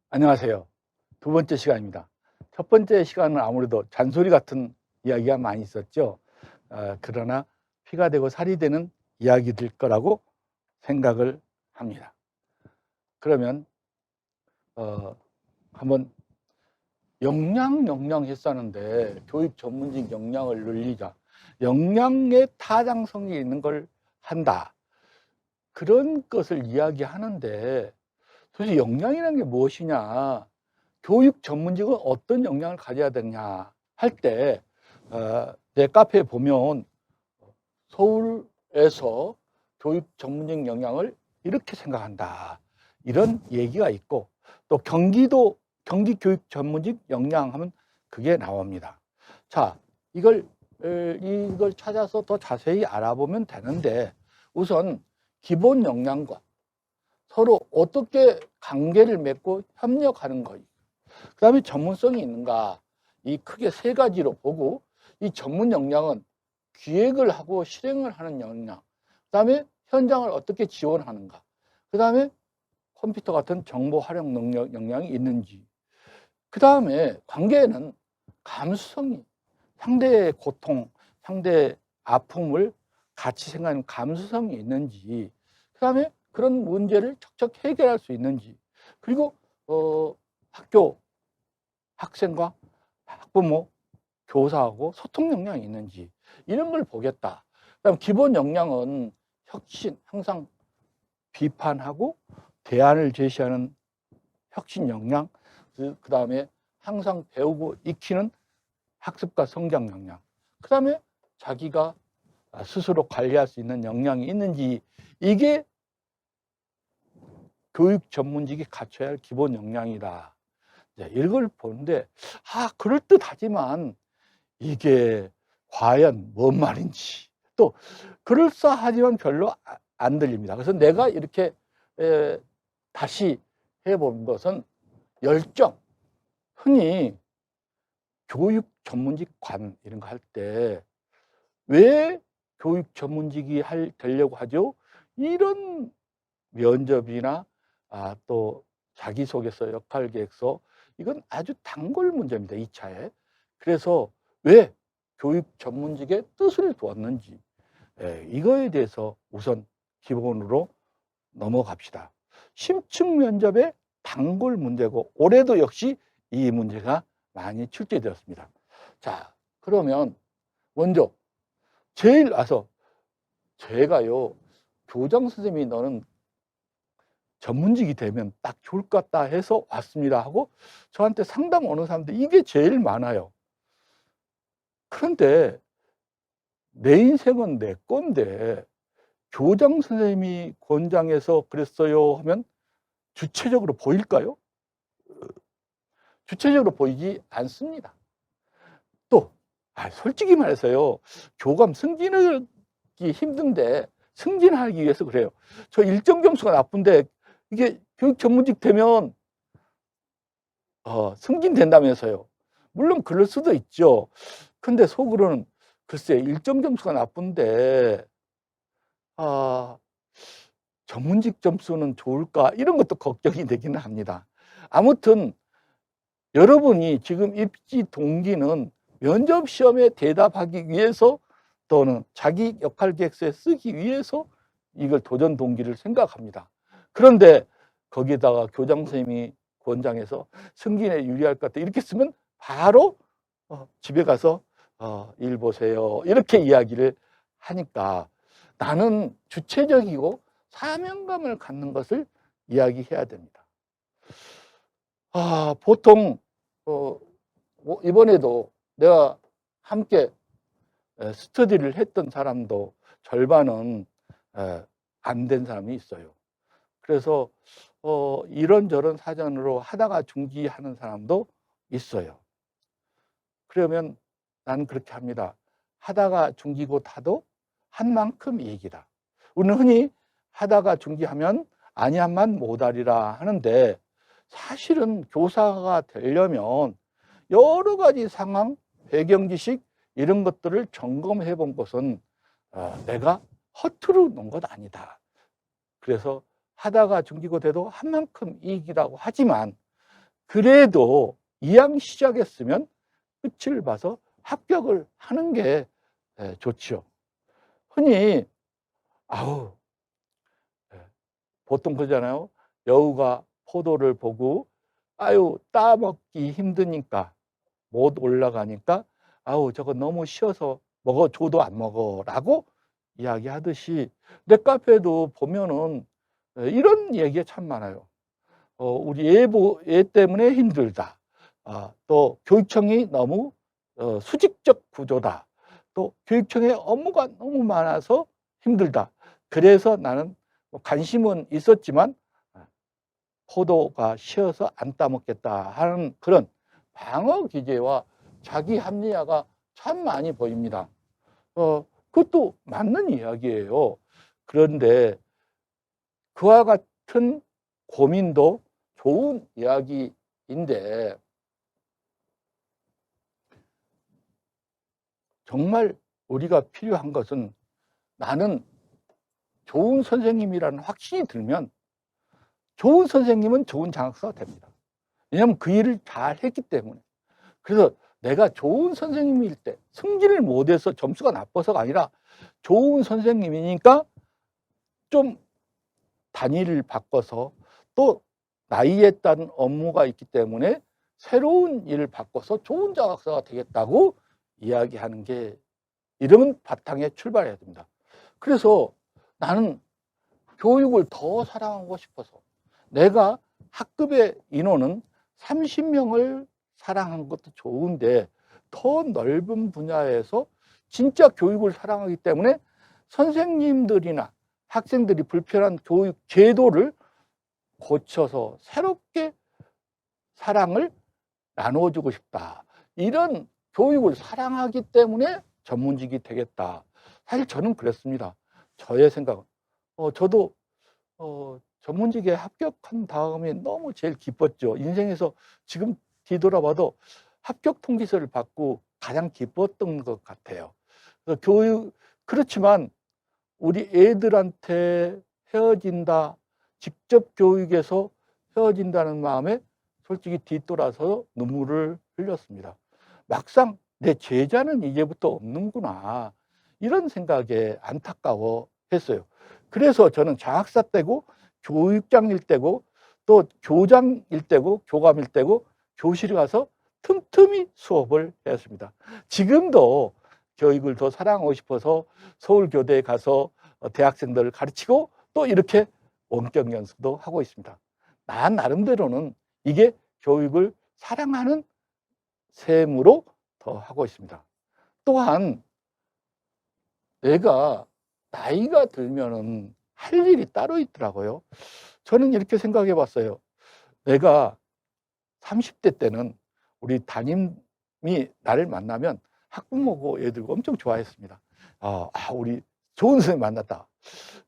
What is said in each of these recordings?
안녕하세요. 두 번째 시간입니다. 첫 번째 시간은 아무래도 잔소리 같은 이야기가 많이 있었죠. 그러나 피가 되고 살이 되는 이야기들 거라고 생각을 합니다. 그러면 한번 영양 했었는데 교육 전문직 역량을 늘리자. 역량의 타당성이 있는 걸 한다. 그런 것을 이야기하는데 도대체 역량이라는 게 무엇이냐? 교육 전문직은 어떤 역량을 가져야 되냐 할 때, 내 카페에 보면 서울에서 교육 전문직 역량을 이렇게 생각한다. 이런 얘기가 있고, 또 경기 교육 전문직 역량 하면 그게 나옵니다. 자, 이걸 찾아서 더 자세히 알아보면 되는데, 우선 기본 역량과 서로 어떻게 관계를 맺고 협력하는 거, 그 다음에 전문성이 있는가, 이 크게 세 가지로 보고, 이 전문 역량은 기획을 하고 실행을 하는 역량, 그 다음에 현장을 어떻게 지원하는가, 그 다음에 컴퓨터 같은 정보 활용 능력 역량이 있는지, 그 다음에 관계에는 감수성이, 상대의 고통, 상대의 아픔을 같이 생각하는 감수성이 있는지, 그 다음에 그런 문제를 척척 해결할 수 있는지, 그리고 학교 학생과 학부모, 교사하고 소통 역량이 있는지, 이런 걸 보겠다. 그다음 기본 역량은 혁신, 항상 비판하고 대안을 제시하는 혁신 역량, 그 다음에 항상 배우고 익히는 학습과 성장 역량, 그 다음에 자기가 스스로 관리할 수 있는 역량이 있는지, 이게 교육 전문직이 갖춰야 할 기본 역량이다. 이걸 보는데, 그럴듯하지만 이게 과연 뭔 말인지, 또 그럴싸하지만 별로 안 들립니다. 그래서 내가 이렇게 다시 해본 것은 열정. 흔히 교육 전문직 관 이런 거 할 때 왜 교육 전문직이 되려고 하죠? 이런 면접이나 또 자기소개서, 역할계획서, 이건 아주 단골 문제입니다. 2차에. 그래서 왜 교육 전문직의 뜻을 두었는지, 이거에 대해서 우선 기본으로 넘어갑시다. 심층 면접의 단골 문제고, 올해도 역시 이 문제가 많이 출제되었습니다. 자, 그러면 먼저 제일 제가요, 교장 선생님이 너는 전문직이 되면 딱 좋을 것 같다 해서 왔습니다 하고 저한테 상담 오는 사람들, 이게 제일 많아요. 그런데 내 인생은 내 건데 교장 선생님이 권장해서 그랬어요 하면 주체적으로 보일까요? 주체적으로 보이지 않습니다. 또 솔직히 말해서요, 교감 승진하기 힘든데 승진하기 위해서 그래요. 저 일정 점수가 나쁜데 이게 교육 전문직 되면 승진된다면서요. 물론 그럴 수도 있죠. 근데 속으로는 글쎄, 일정 점수가 나쁜데 전문직 점수는 좋을까, 이런 것도 걱정이 되기는 합니다. 아무튼 여러분이 지금 입시 동기는 면접 시험에 대답하기 위해서, 또는 자기 역할 계획서에 쓰기 위해서 이걸 도전 동기를 생각합니다. 그런데 거기에다가 교장 선생님이 권장해서 승진에 유리할 것 같다 이렇게 쓰면 바로 집에 가서 일 보세요 이렇게 이야기를 하니까, 나는 주체적이고 사명감을 갖는 것을 이야기해야 됩니다. 보통 이번에도 내가 함께 스터디를 했던 사람도 절반은 안 된 사람이 있어요. 그래서 이런저런 사정으로 하다가 중지하는 사람도 있어요. 그러면 나는 그렇게 합니다. 하다가 중지고 타도 한 만큼 이익이다. 우리는 흔히 하다가 중지하면 아니한만 못하리라 하는데, 사실은 교사가 되려면 여러 가지 상황, 배경 지식 이런 것들을 점검해 본 것은 내가 허투루 놓은 것 아니다. 그래서 하다가 중지고 돼도 한 만큼 이익이라고 하지만, 그래도 2학 시작했으면 끝을 봐서 합격을 하는 게 좋지요. 흔히 아우 보통 그러잖아요. 여우가 포도를 보고 아유 따먹기 힘드니까 못 올라가니까 아우 저거 너무 쉬워서 먹어줘도 안 먹어라고 이야기하듯이 내 카페에도 보면은 이런 얘기가 참 많아요. 우리 얘 때문에 힘들다. 또 교육청이 너무 수직적 구조다. 또 교육청에 업무가 너무 많아서 힘들다. 그래서 나는 관심은 있었지만 포도가 쉬어서 안 따먹겠다 하는 그런 방어 기제와 자기 합리화가 참 많이 보입니다. 그것도 맞는 이야기예요. 그런데 그와 같은 고민도 좋은 이야기인데 정말 우리가 필요한 것은 나는 좋은 선생님이라는 확신이 들면 좋은 선생님은 좋은 장학사가 됩니다. 왜냐하면 그 일을 잘 했기 때문에. 그래서 내가 좋은 선생님일 때 승진을 못해서 점수가 나빠서가 아니라 좋은 선생님이니까 좀 단위를 바꿔서 또 나이에 따른 업무가 있기 때문에 새로운 일을 바꿔서 좋은 장학사가 되겠다고 이야기하는 게 이런 바탕에 출발해야 됩니다. 그래서 나는 교육을 더 사랑하고 싶어서 내가 학급의 인원은 30명을 사랑하는 것도 좋은데 더 넓은 분야에서 진짜 교육을 사랑하기 때문에 선생님들이나 학생들이 불편한 교육 제도를 고쳐서 새롭게 사랑을 나눠주고 싶다. 이런 교육을 사랑하기 때문에 전문직이 되겠다. 사실 저는 그랬습니다. 저의 생각은. 저도 전문직에 합격한 다음에 너무 제일 기뻤죠. 인생에서 지금 뒤돌아봐도 합격 통지서를 받고 가장 기뻤던 것 같아요. 그렇지만 우리 애들한테 헤어진다, 직접 교육에서 헤어진다는 마음에 솔직히 뒤돌아서 눈물을 흘렸습니다. 막상 내 제자는 이제부터 없는구나. 이런 생각에 안타까워했어요. 그래서 저는 장학사 때고 교육장일 때고 또 교장일 때고 교감일 때고 교실에 가서 틈틈이 수업을 했습니다. 지금도 교육을 더 사랑하고 싶어서 서울교대에 가서 대학생들을 가르치고 또 이렇게 원격 연수도 하고 있습니다. 나 나름대로는 이게 교육을 사랑하는 셈으로 더 하고 있습니다. 또한 내가 나이가 들면은 할 일이 따로 있더라고요. 저는 이렇게 생각해 봤어요. 내가 30대 때는 우리 담임이 나를 만나면 학부모고 애들고 엄청 좋아했습니다. 우리 좋은 선생님 만났다.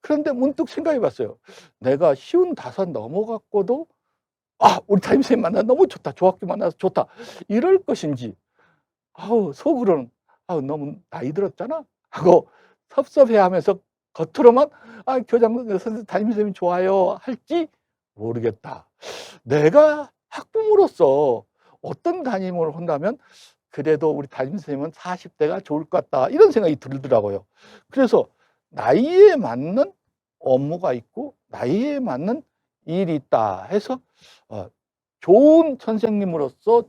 그런데 문득 생각해 봤어요. 내가 55 넘어갔고도 우리 담임선생님 만나 너무 좋다. 조학교 만나서 좋다. 이럴 것인지 속으로는 너무 나이 들었잖아 하고 섭섭해하면서 겉으로만 교장 선생님 담임선생님 좋아요 할지 모르겠다. 내가 학부모로서 어떤 담임을 한다면 그래도 우리 담임선생님은 40대가 좋을 것 같다 이런 생각이 들더라고요. 그래서 나이에 맞는 업무가 있고 나이에 맞는 일이 있다 해서 좋은 선생님으로서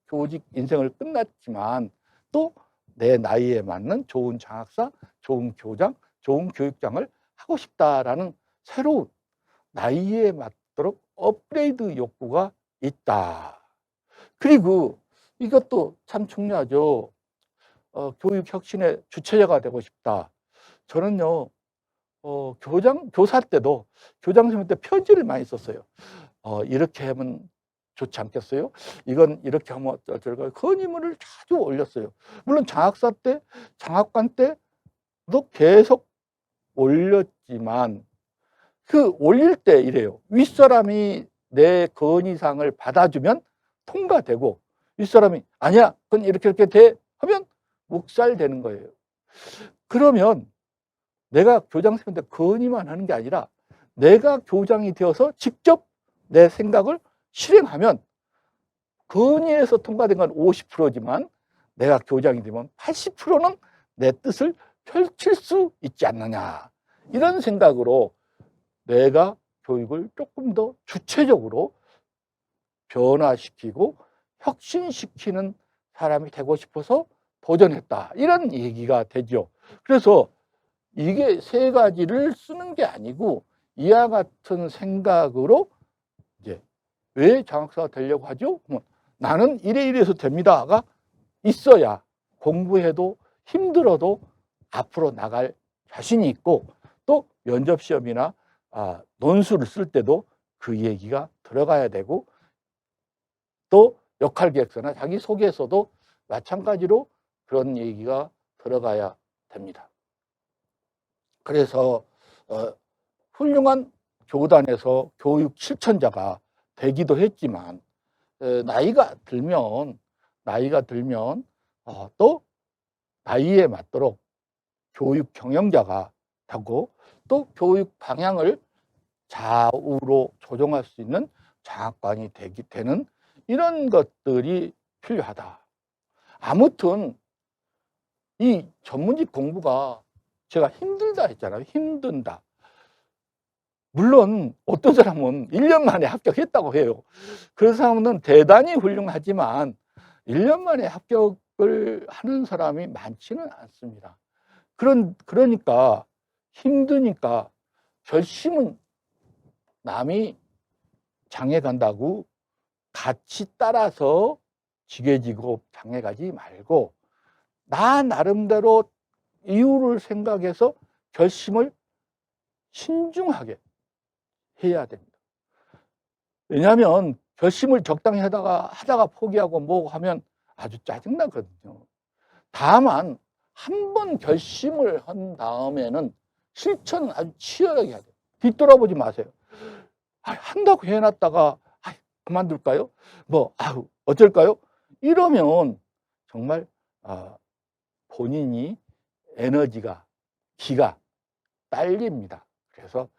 교직 인생을 끝났지만 또 내 나이에 맞는 좋은 장학사, 좋은 교장, 좋은 교육장을 하고 싶다라는 새로운 나이에 맞도록 업그레이드 욕구가 있다. 그리고 이것도 참 중요하죠. 교육혁신의 주체자가 되고 싶다. 저는요, 교사 때도 교장 선생님 때 편지를 많이 썼어요. 이렇게 하면 좋지 않겠어요? 이건 이렇게 하면 어쩔까? 건의문을 자주 올렸어요. 물론 장학사 때, 장학관 때도 계속 올렸지만 그 올릴 때 이래요. 윗사람이 내 건의사항을 받아주면 통과되고 윗사람이 아니야, 그건 이렇게 돼 하면 묵살되는 거예요. 그러면 내가 교장 선생님한테 건의만 하는 게 아니라 내가 교장이 되어서 직접 내 생각을 실행하면 건의해서 통과된 건 50%지만 내가 교장이 되면 80%는 내 뜻을 펼칠 수 있지 않느냐. 이런 생각으로 내가 교육을 조금 더 주체적으로 변화시키고 혁신시키는 사람이 되고 싶어서 도전했다. 이런 얘기가 되죠. 그래서 이게 세 가지를 쓰는 게 아니고 이와 같은 생각으로 이제 왜 장학사가 되려고 하죠? 나는 이래서 됩니다가 있어야 공부해도 힘들어도 앞으로 나갈 자신이 있고 또 면접시험이나 논술을 쓸 때도 그 얘기가 들어가야 되고 또 역할계획서나 자기소개서도 마찬가지로 그런 얘기가 들어가야 됩니다. 그래서 훌륭한 교단에서 교육 실천자가 되기도 했지만 나이가 들면 또 나이에 맞도록 교육 경영자가 되고 또 교육 방향을 좌우로 조정할 수 있는 장학관이 되는 이런 것들이 필요하다. 아무튼 이 전문직 공부가 제가 힘들다 했잖아요. 힘든다. 물론 어떤 사람은 1년 만에 합격했다고 해요. 그 사람은 대단히 훌륭하지만 1년 만에 합격을 하는 사람이 많지는 않습니다. 그러니까 힘드니까 결심은 남이 장애 간다고 같이 따라서 지게지고 장애 가지 말고 나 나름대로 이유를 생각해서 결심을 신중하게 해야 됩니다. 왜냐하면 결심을 적당히 하다가 포기하고 뭐 하면 아주 짜증나거든요. 다만 한 번 결심을 한 다음에는 실천은 아주 치열하게 해야 돼요. 뒤돌아보지 마세요. 한다고 해놨다가 그만둘까요? 어쩔까요? 이러면 정말 본인이 에너지가 기가 딸립니다. 그래서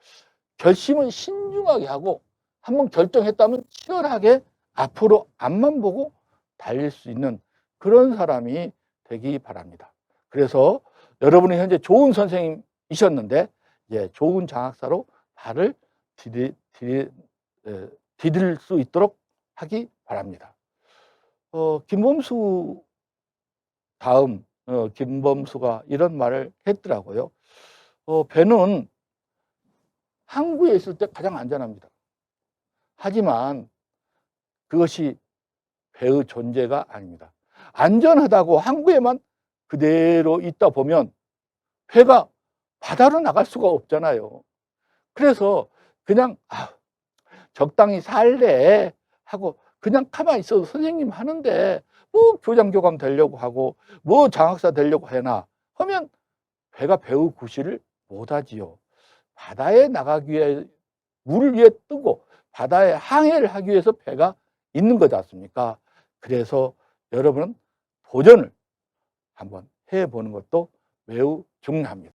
결심은 신중하게 하고 한번 결정했다면 치열하게 앞으로 앞만 보고 달릴 수 있는 그런 사람이 되기 바랍니다. 그래서 여러분이 현재 좋은 선생님이셨는데 좋은 장학사로 발을 디딜 수 있도록 하기 바랍니다. 김범수 다음 김범수가 이런 말을 했더라고요. 배는 항구에 있을 때 가장 안전합니다. 하지만 그것이 배의 존재가 아닙니다. 안전하다고 항구에만 그대로 있다 보면 배가 바다로 나갈 수가 없잖아요. 그래서 그냥 적당히 살래 하고 그냥 가만히 있어도 선생님 하는데 뭐 교장교감 되려고 하고 뭐 장학사 되려고 하나 하면 배가 배의 구실을 못하지요. 바다에 나가기 위해 물 위에 뜨고 바다에 항해를 하기 위해서 배가 있는 거지 않습니까? 그래서 여러분은 도전을 한번 해보는 것도 매우 중요합니다.